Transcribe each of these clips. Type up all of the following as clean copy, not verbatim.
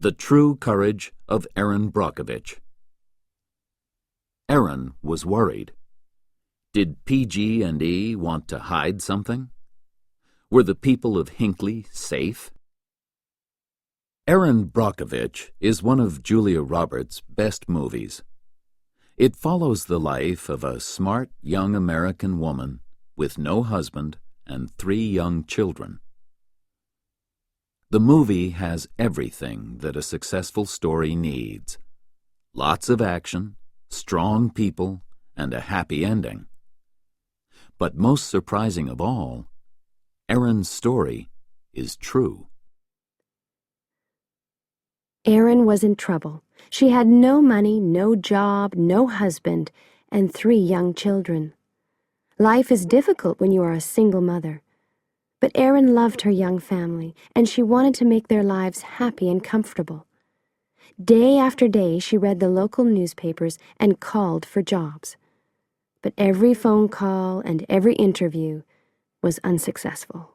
The True Courage of Erin Brockovich. Erin was worried. Did PG&E want to hide something? Were the people of Hinckley safe? Erin Brockovich is one of Julia Roberts' best movies. It follows the life of a smart young American woman with no husband and 3 young children. The movie has everything that a successful story needs. Lots of action, strong people, and a happy ending. But most surprising of all, Erin's story is true. Erin was in trouble. She had no money, no job, no husband, and 3 young children. Life is difficult when you are a single mother. But Erin loved her young family, and she wanted to make their lives happy and comfortable. Day after day, she read the local newspapers and called for jobs. But every phone call and every interview was unsuccessful.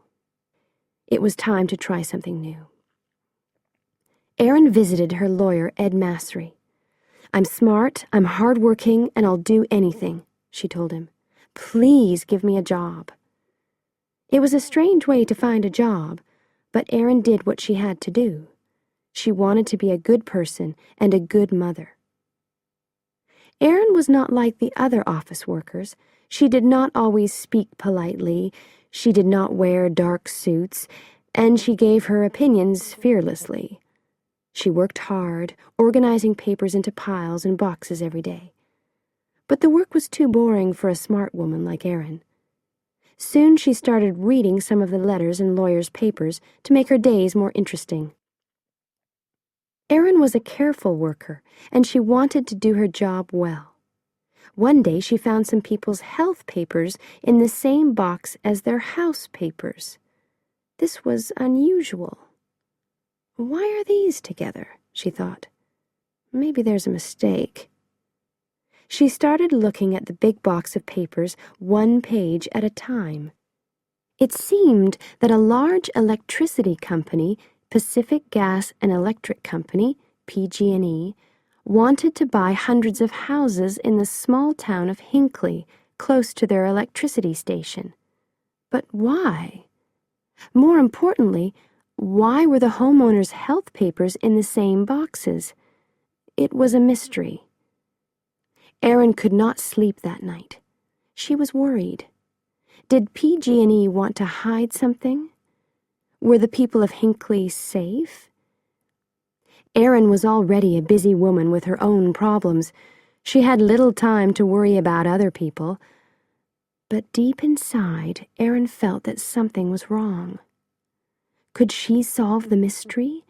It was time to try something new. Erin visited her lawyer, Ed Massery. "I'm smart, I'm hardworking, and I'll do anything," she told him. "Please give me a job." It was a strange way to find a job, but Erin did what she had to do. She wanted to be a good person and a good mother. Erin was not like the other office workers. She did not always speak politely, she did not wear dark suits, and she gave her opinions fearlessly. She worked hard, organizing papers into piles and boxes every day. But the work was too boring for a smart woman like Erin. Soon she started reading some of the letters in lawyers' papers to make her days more interesting. Erin was a careful worker, and she wanted to do her job well. One day she found some people's health papers in the same box as their house papers. This was unusual. "Why are these together?" she thought. "Maybe there's a mistake." She started looking at the big box of papers, 1 page at a time. It seemed that a large electricity company, Pacific Gas and Electric Company, PG&E, wanted to buy hundreds of houses in the small town of Hinckley, close to their electricity station. But why? More importantly, why were the homeowners' health papers in the same boxes? It was a mystery. Erin could not sleep that night. She was worried. Did PG&E want to hide something? Were the people of Hinckley safe? Erin was already a busy woman with her own problems. She had little time to worry about other people. But deep inside, Erin felt that something was wrong. Could she solve the mystery?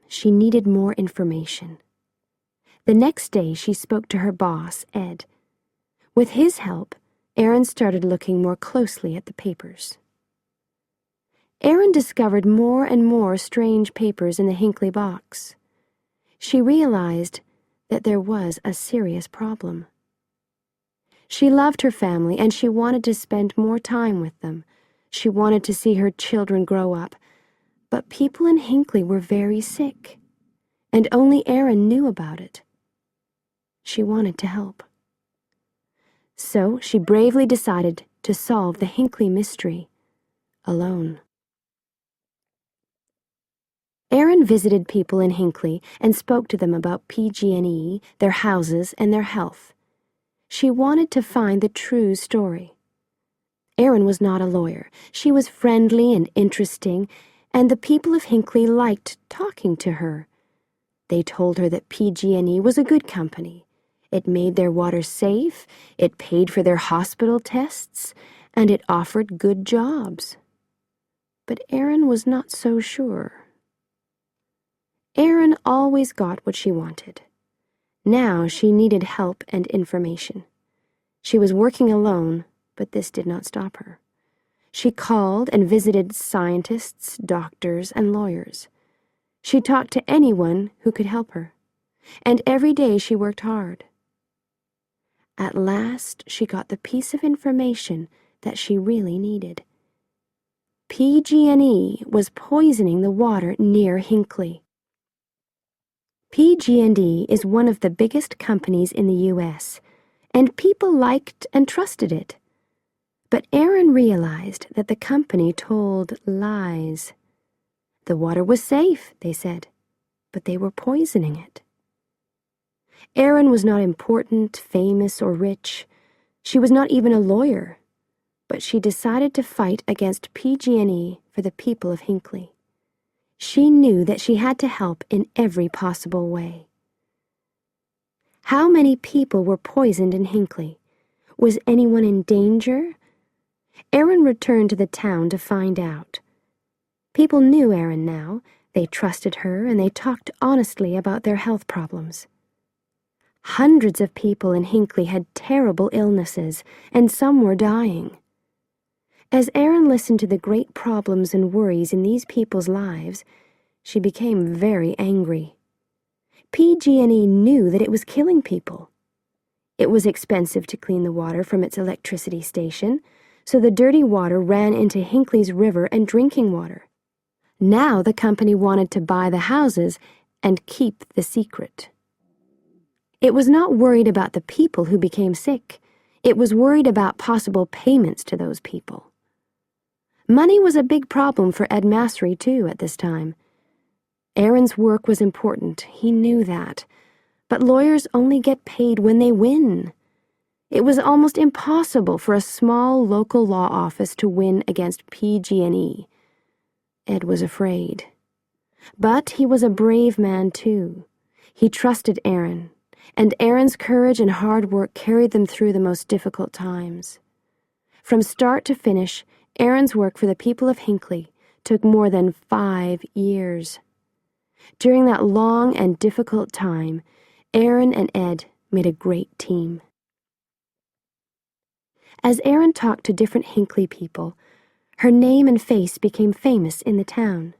She needed more information. The next day, she spoke to her boss, Ed. With his help, Erin started looking more closely at the papers. Erin discovered more and more strange papers in the Hinckley box. She realized that there was a serious problem. She loved her family, and she wanted to spend more time with them. She wanted to see her children grow up. But people in Hinckley were very sick, and only Erin knew about it. She wanted to help. So she bravely decided to solve the Hinckley mystery alone. Erin visited people in Hinckley and spoke to them about PG&E, their houses, and their health. She wanted to find the true story. Erin was not a lawyer. She was friendly and interesting, and the people of Hinckley liked talking to her. They told her that PG&E was a good company. It made their water safe, it paid for their hospital tests, and it offered good jobs. But Erin was not so sure. Erin always got what she wanted. Now she needed help and information. She was working alone, but this did not stop her. She called and visited scientists, doctors, and lawyers. She talked to anyone who could help her, and every day she worked hard. At last, she got the piece of information that she really needed. PG&E was poisoning the water near Hinckley. PG&E is one of the biggest companies in the U.S., and people liked and trusted it. But Erin realized that the company told lies. The water was safe, they said, but they were poisoning it. Erin was not important, famous, or rich. She was not even a lawyer, but she decided to fight against PG&E for the people of Hinckley. She knew that she had to help in every possible way. How many people were poisoned in Hinckley? Was anyone in danger? Erin returned to the town to find out. People knew Erin now. They trusted her and they talked honestly about their health problems. Hundreds of people in Hinckley had terrible illnesses, and some were dying. As Erin listened to the great problems and worries in these people's lives, she became very angry. PG&E knew that it was killing people. It was expensive to clean the water from its electricity station, so the dirty water ran into Hinckley's river and drinking water. Now the company wanted to buy the houses and keep the secret. It was not worried about the people who became sick. It was worried about possible payments to those people. Money was a big problem for Ed Massery, too, at this time. Erin's work was important, he knew that. But lawyers only get paid when they win. It was almost impossible for a small local law office to win against PG&E. Ed was afraid. But he was a brave man, too. He trusted Erin, and Erin's courage and hard work carried them through the most difficult times. From start to finish, Erin's work for the people of Hinckley took more than 5 years. During that long and difficult time, Erin and Ed made a great team. As Erin talked to different Hinckley people, her name and face became famous in the town.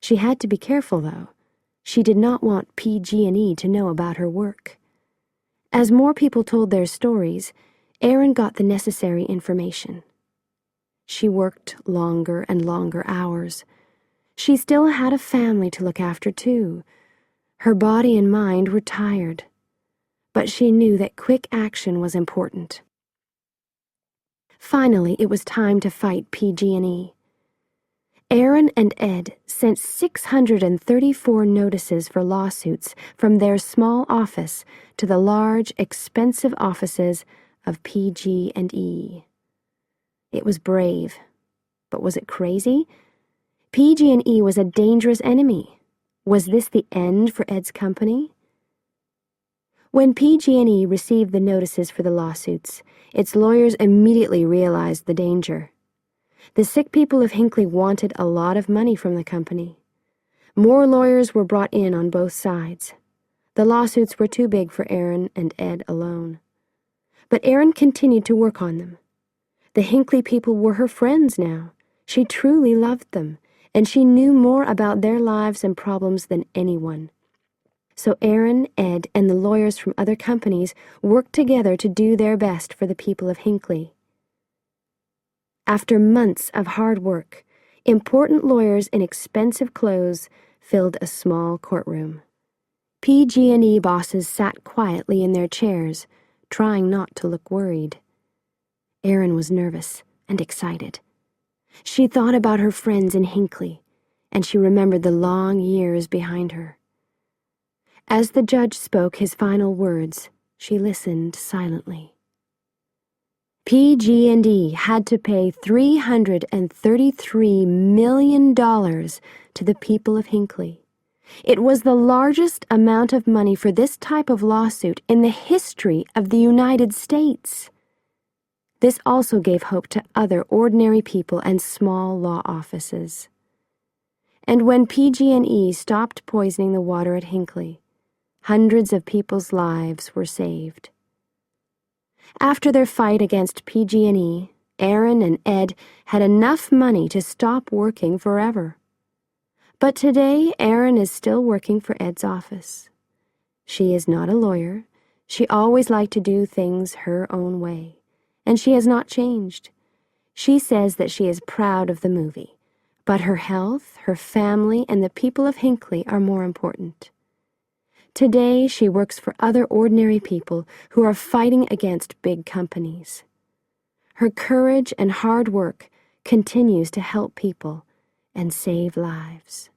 She had to be careful, though. She did not want PG&E to know about her work. As more people told their stories, Erin got the necessary information. She worked longer and longer hours. She still had a family to look after, too. Her body and mind were tired. But she knew that quick action was important. Finally, it was time to fight PG&E. Erin and Ed sent 634 notices for lawsuits from their small office to the large, expensive offices of PG&E. It was brave, but was it crazy? PG&E was a dangerous enemy. Was this the end for Ed's company? When PG&E received the notices for the lawsuits, its lawyers immediately realized the danger. The sick people of Hinckley wanted a lot of money from the company. More lawyers were brought in on both sides. The lawsuits were too big for Erin and Ed alone. But Erin continued to work on them. The Hinckley people were her friends now. She truly loved them, and she knew more about their lives and problems than anyone. So Erin, Ed, and the lawyers from other companies worked together to do their best for the people of Hinckley. After months of hard work, important lawyers in expensive clothes filled a small courtroom. PG&E bosses sat quietly in their chairs, trying not to look worried. Erin was nervous and excited. She thought about her friends in Hinckley, and she remembered the long years behind her. As the judge spoke his final words, she listened silently. PG&E had to pay $333 million to the people of Hinckley. It was the largest amount of money for this type of lawsuit in the history of the United States. This also gave hope to other ordinary people and small law offices. And when PG&E stopped poisoning the water at Hinckley, hundreds of people's lives were saved. After their fight against PG&E, Erin and Ed had enough money to stop working forever. But today, Erin is still working for Ed's office. She is not a lawyer. She always liked to do things her own way, and she has not changed. She says that she is proud of the movie, but her health, her family, and the people of Hinckley are more important. Today, she works for other ordinary people who are fighting against big companies. Her courage and hard work continues to help people and save lives.